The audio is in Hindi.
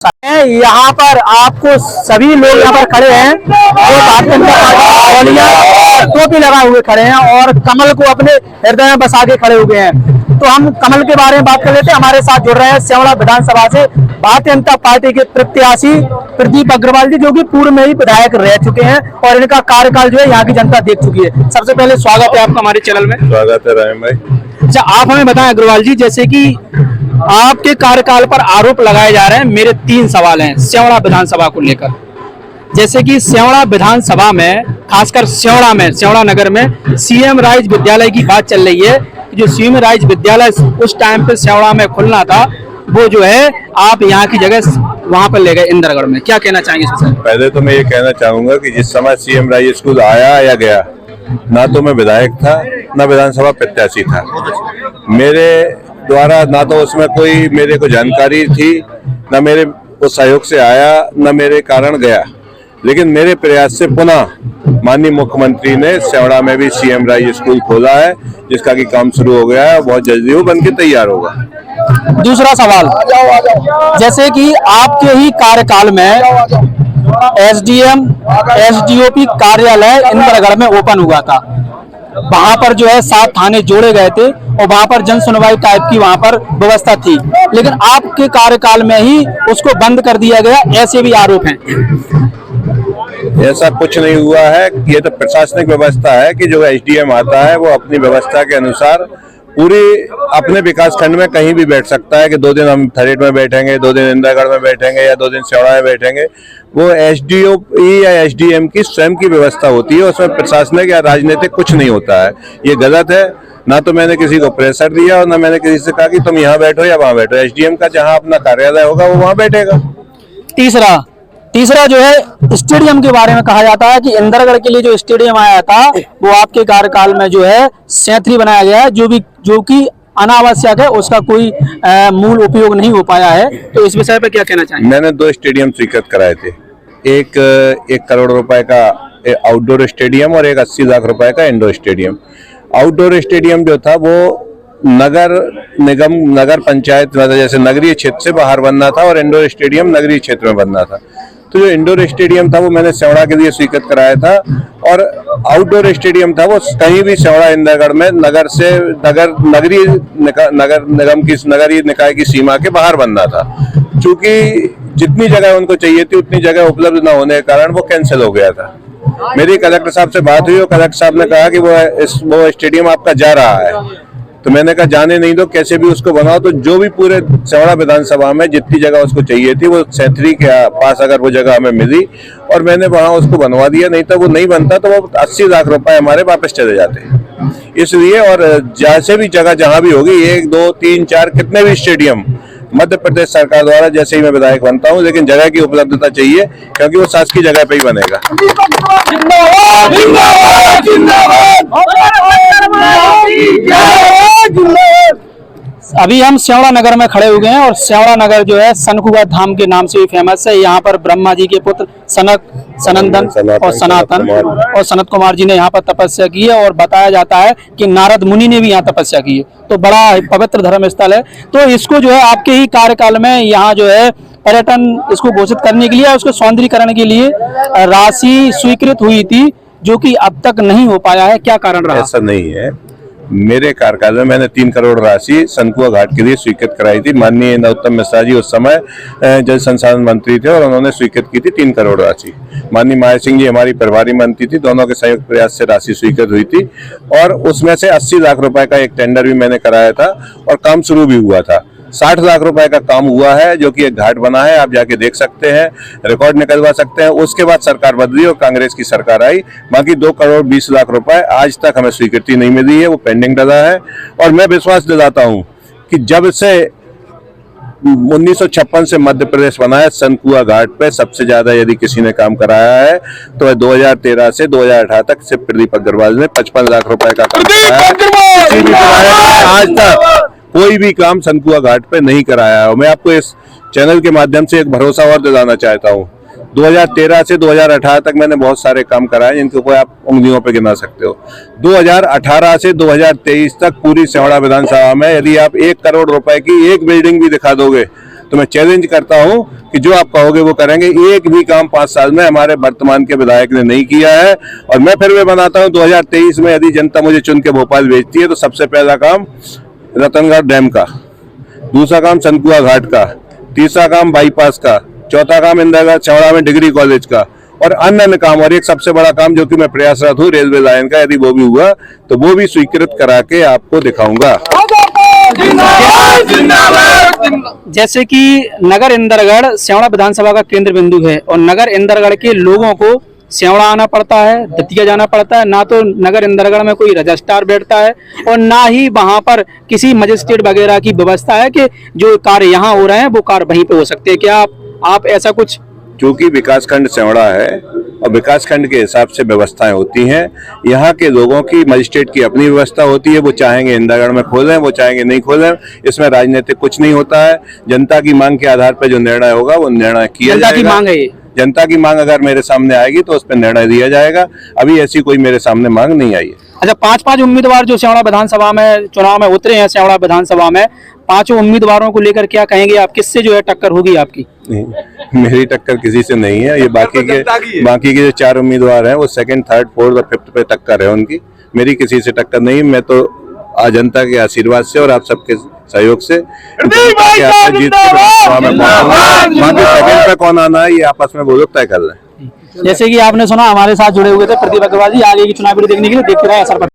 यहाँ पर आपको सभी लोग यहाँ पर खड़े हैं जो भारतीय जनता पार्टी और टोपी लगाए हुए खड़े हैं और कमल को अपने हृदय में बसा के खड़े हुए हैं। तो हम कमल के बारे में बात कर लेते हैं। हमारे साथ जुड़ रहे हैं स्यावड़ा विधानसभा से भारतीय जनता पार्टी के प्रत्याशी प्रदीप अग्रवाल जी, जो कि पूर्व में ही विधायक रह चुके हैं और इनका कार्यकाल जो है यहाँ की जनता देख चुकी है। सबसे पहले स्वागत है आपका हमारे चैनल में। स्वागत है राम भाई। अच्छा, आप हमें बताएं अग्रवाल जी, जैसे कि आपके कार्यकाल पर आरोप लगाए जा रहे हैं। मेरे 3 सवाल हैं स्यावड़ा विधानसभा को लेकर। जैसे कि स्यावड़ा विधानसभा में, खासकर स्यावड़ा में, स्यावड़ा नगर में सीएम राइज विद्यालय की बात चल रही है। जो सीएम राइज विद्यालय उस टाइम पे स्यावड़ा में खुलना था, वो जो है आप यहाँ की जगह वहां पर ले गए इंदरगढ़ में। क्या कहना चाहेंगे इसमें? पहले तो मैं ये कहना चाहूंगा कि जिस समय सीएम राइज स्कूल आया या गया, ना तो मैं विधायक था ना विधानसभा प्रत्याशी था। मेरे द्वारा ना तो उसमें कोई मेरे को जानकारी थी, ना मेरे उस सहयोग से आया, ना मेरे कारण गया। लेकिन मेरे प्रयास से पुनः माननीय मुख्यमंत्री ने स्यावड़ा में भी सीएम राइज स्कूल खोला है, जिसका कि काम शुरू हो गया है। बहुत जल्दी वो बनके तैयार होगा। दूसरा सवाल, जैसे कि आपके ही कार्यकाल में एसडीएम एसडीओपी कार्यालय इंदरगढ़ में ओपन हुआ था। वहां पर जो है 7 थाने जोड़े गए थे और वहां पर जन सुनवाई टाइप की वहां पर व्यवस्था थी, लेकिन आपके कार्यकाल में ही उसको बंद कर दिया गया, ऐसे भी आरोप हैं। ऐसा कुछ नहीं हुआ है। ये तो प्रशासनिक व्यवस्था है कि जो एसडीएम आता है वो अपनी व्यवस्था के अनुसार पूरी अपने विकास खंड में कहीं भी बैठ सकता है कि 2 दिन हम थरेट में बैठेंगे, 2 दिन इंदरगढ़ में बैठेंगे या 2 दिन स्यावड़ा में बैठेंगे। वो एसडीओपी या एसडीएम की स्वयं की व्यवस्था होती है, उसमें प्रशासनिक या राजनीतिक कुछ नहीं होता है। ये गलत है। ना तो मैंने किसी को प्रेशर दिया और ना मैंने किसी से कहा कि तुम यहाँ बैठो या वहां बैठो। एसडीएम का जहाँ अपना कार्यालय होगा वो वहां बैठेगा। तीसरा जो है स्टेडियम के बारे में कहा जाता है कि इंदरगढ़ के लिए जो स्टेडियम आया था वो आपके कार्यकाल में जो है सैंथरी बनाया गया है, जो कि अनावश्यक है, उसका कोई मूल उपयोग नहीं हो पाया है। तो इस विषय पे क्या कहना चाहेंगे? मैंने 2 स्टेडियम स्वीकृत कराए थे। एक 1 करोड़ रुपए का आउटडोर स्टेडियम और एक 80 लाख रुपए का इंडोर स्टेडियम। आउटडोर स्टेडियम जो था वो नगर निगम, नगर पंचायत, मतलब जैसे नगरीय क्षेत्र से बाहर बनना था, और इंडोर स्टेडियम नगरीय क्षेत्र में बनना था। तो जो इंडोर स्टेडियम था वो मैंने स्यावड़ा के लिए स्वीकृत कराया था, और आउटडोर स्टेडियम था वो कहीं भी स्यावड़ा इंदरगढ़ में नगर से नगरीय निगम की, नगरीय निकाय की सीमा के बाहर बनना था। चूंकि जितनी जगह उनको चाहिए थी उतनी जगह उपलब्ध न होने के कारण वो कैंसिल हो गया था। मेरी कलेक्टर साहब से बात हुई और कलेक्टर साहब ने कहा कि वो स्टेडियम आपका जा रहा है। तो मैंने कहा जाने नहीं दो, कैसे भी उसको बनाओ। तो जो भी पूरे स्यावड़ा विधानसभा में जितनी जगह उसको चाहिए थी वो सैंथरी के पास अगर वो जगह हमें मिली और मैंने वहां उसको बनवा दिया, नहीं तो वो नहीं बनता तो वो 80 लाख रुपए हमारे वापस चले जाते। इसलिए, और जैसे भी जगह जहां भी होगी, 1, 2, 3, 4 कितने भी स्टेडियम मध्य प्रदेश सरकार द्वारा, जैसे ही मैं विधायक बनता हूं, लेकिन जगह की उपलब्धता चाहिए, क्योंकि वो शासकीय जगह पे ही बनेगा। अभी हम स्यावड़ा नगर में खड़े हो गए हैं और स्यावड़ा नगर जो है सनकुआ धाम के नाम से भी फेमस है। यहाँ पर ब्रह्मा जी के पुत्र सनंदन और सनत कुमार जी ने यहाँ पर तपस्या की है, और बताया जाता है कि नारद मुनि ने भी यहाँ तपस्या की है। तो बड़ा पवित्र धर्म स्थल है। तो इसको जो है आपके ही कार्यकाल में यहाँ जो है पर्यटन इसको घोषित करने के लिए, उसको सौंदर्यीकरण के लिए राशि स्वीकृत हुई थी, जो कि अब तक नहीं हो पाया है। क्या कारण रहा? ऐसा नहीं है। मेरे कार्यकाल में मैंने 3 करोड़ राशि सनकुआ घाट के लिए स्वीकृत कराई थी। माननीय नरोत्तम मिश्रा जी उस समय जल संसाधन मंत्री थे और उन्होंने स्वीकृत की थी 3 करोड़ राशि। माननीय माया सिंह जी हमारी प्रभारी मंत्री थी, दोनों के संयुक्त प्रयास से राशि स्वीकृत हुई थी, और उसमें से 80 लाख रुपए का एक टेंडर भी मैंने कराया था और काम शुरू भी हुआ था। 60 लाख रुपए का काम हुआ है, जो कि एक घाट बना है, आप जाके देख सकते हैं, रिकॉर्ड निकलवा सकते हैं। उसके बाद सरकार बदली और कांग्रेस की सरकार आई। बाकी 2 करोड़ 20 लाख रुपए आज तक हमें स्वीकृति नहीं मिली है, वो पेंडिंग डला है। और मैं विश्वास दिलाता हूं कि जब से 1956 से मध्य प्रदेश बना है, सनकुआ घाट पे सबसे ज्यादा यदि किसी ने काम कराया है तो 2013 से 2018 तक सिर्फ प्रदीप अग्रवाल ने 55 लाख रुपए का काम कराया है। आज तक कोई भी काम सनकुआ घाट पे नहीं कराया है। मैं आपको इस चैनल के माध्यम से एक भरोसा और दिलाना चाहता हूँ। 2013 से 2018 तक मैंने बहुत सारे काम कराए, जिनको कोई आप उंगलियों पे गिना सकते हो। 2018 से 2023 तक पूरी स्यावड़ा विधानसभा में यदि आप 1 करोड़ रुपए की एक बिल्डिंग भी दिखा दोगे तो मैं चैलेंज करता हूं कि जो आप कहोगे वो करेंगे। एक भी काम 5 साल में हमारे वर्तमान के विधायक ने नहीं किया है। और मैं फिर भी बनाता हूं 2023 में यदि जनता मुझे चुन के भोपाल भेजती है तो सबसे पहला काम रतनगढ़ डैम का, दूसरा काम सनकुआ घाट का, तीसरा काम बाईपास का, चौथा काम इंदिरा चौड़ा में डिग्री कॉलेज का, और अन्य काम। और एक सबसे बड़ा काम जो कि मैं प्रयासरत हूँ रेलवे लाइन का, यदि वो भी हुआ तो वो भी स्वीकृत करा के आपको दिखाऊंगा। जैसे कि नगर इंदरगढ़ स्यावड़ा विधानसभा का केंद्र बिंदु है और नगर इंदरगढ़ के लोगों को स्यावड़ा आना पड़ता है, दतिया जाना पड़ता है। ना तो नगर इंदरगढ़ में कोई रजिस्ट्रार बैठता है और ना ही वहां पर किसी मजिस्ट्रेट वगैरह की व्यवस्था है कि जो कार्य यहाँ हो रहे हैं वो कार्य वहीं पे हो सकते हैं। क्या आप ऐसा कुछ? चूंकि विकासखंड स्यावड़ा है और विकासखंड के हिसाब से व्यवस्थाएं होती हैं, यहाँ के लोगों की मजिस्ट्रेट की अपनी व्यवस्था होती है। वो चाहेंगे इंदिरागढ़ में खोलें, वो चाहेंगे नहीं खोलें, इसमें राजनीतिक कुछ नहीं होता है। जनता की मांग के आधार पर जो निर्णय होगा वो निर्णय किया जाएगा। जनता की मांग है ये? जनता की मांग अगर मेरे सामने आएगी तो उस पर निर्णय दिया जाएगा। अभी ऐसी कोई मेरे सामने मांग नहीं आई है। अच्छा, 5 उम्मीदवार जो स्यावड़ा विधानसभा में चुनाव में उतरे हैं, स्यावड़ा विधानसभा में 5 उम्मीदवारों को लेकर क्या कहेंगे आप? किससे जो है टक्कर होगी आपकी? मेरी टक्कर किसी से नहीं है। ये बाकी के जो 4 उम्मीदवार हैं वो 2nd, 3rd, 4th और 5th पे टक्कर है उनकी। मेरी किसी से टक्कर नहीं। मैं तो जनता के आशीर्वाद से और आप सबके सहयोग से जीत के सेकंड पे कौन आना है ये आपस में वो लोग तय कर रहे हैं। जैसे कि आपने सुना, हमारे साथ जुड़े हुए थे प्रतिभा अग्रवाल जी। आगे की चुनावी देखने के लिए देखते रहे असर पर।